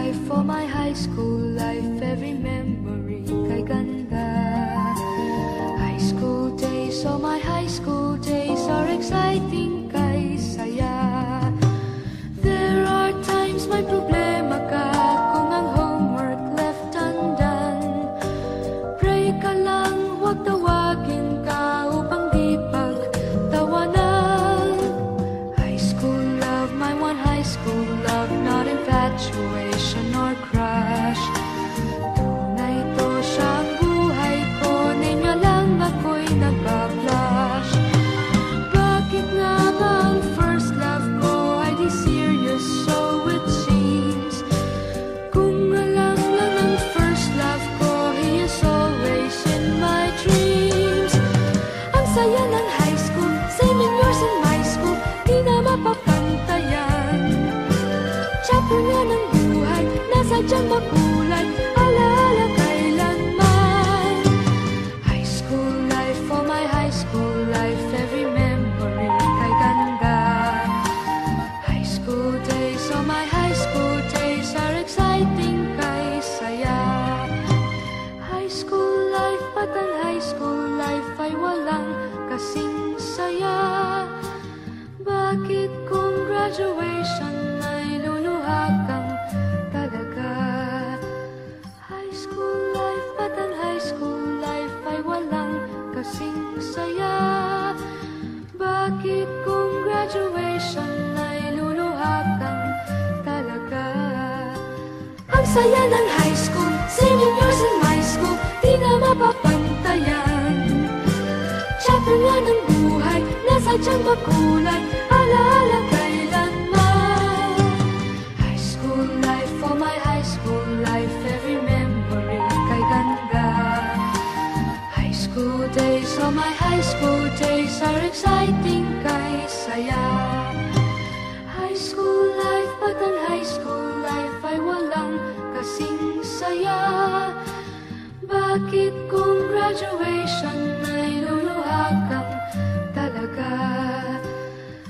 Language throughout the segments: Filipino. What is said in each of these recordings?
life, for my high school life, every memory kay ganda. High school days, oh my high school days are exciting kay saya. There are times may problema ka kung ang homework left undone. Pray ka lang, huwag tawagin ka upang di pagtawanan. High school love, my one high school love, not infatuation or crush. Tunay to siyang buhay ko, niya lang ako'y nagbablush. Bakit nga ba ang first love ko ay di serious, so it seems? Kung alam lang ang first love ko, he is always in my dreams. Ang saya ng high school, 7 years in my school, di na mapapantayan. Chapter nga ng buhay, nasadyang makulay, alaala kailanman. High school life, for my high school life, every memory kay ganda. High school days, oh my high school days are exciting kay saya. High school life, at ang high school life ay walang kasing saya. Bakit kung graduation ay luluha kang talaga? High school life, at ang high school life ay walang kasing saya. Bakit kung graduation ay luluha kang talaga? Ang saya ng high school, 7 years in my school, di na mapapantayan. Chapter nga ng buhay, nasadyang makulay, alaala kailanman. High school life, for my high school life, every memory kay ganda. High school days, oh my high school days are exciting kay saya. High school life, at ang high school life ay walang kasing saya. Bakit kung graduation ay luluha kang talaga?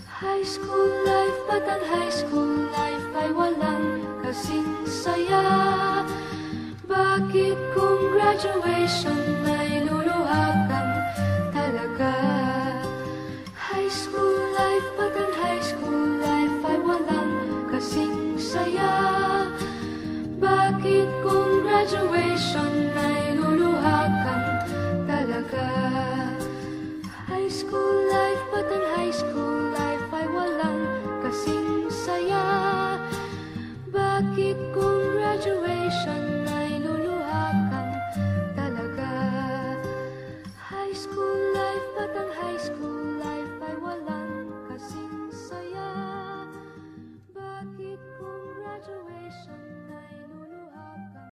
High school life, at ang high school life ay walang kasing saya. Bakit kung graduation ay luluha kang talaga? High school life, at ang high school life ay walang kasing saya. Bakit kung graduation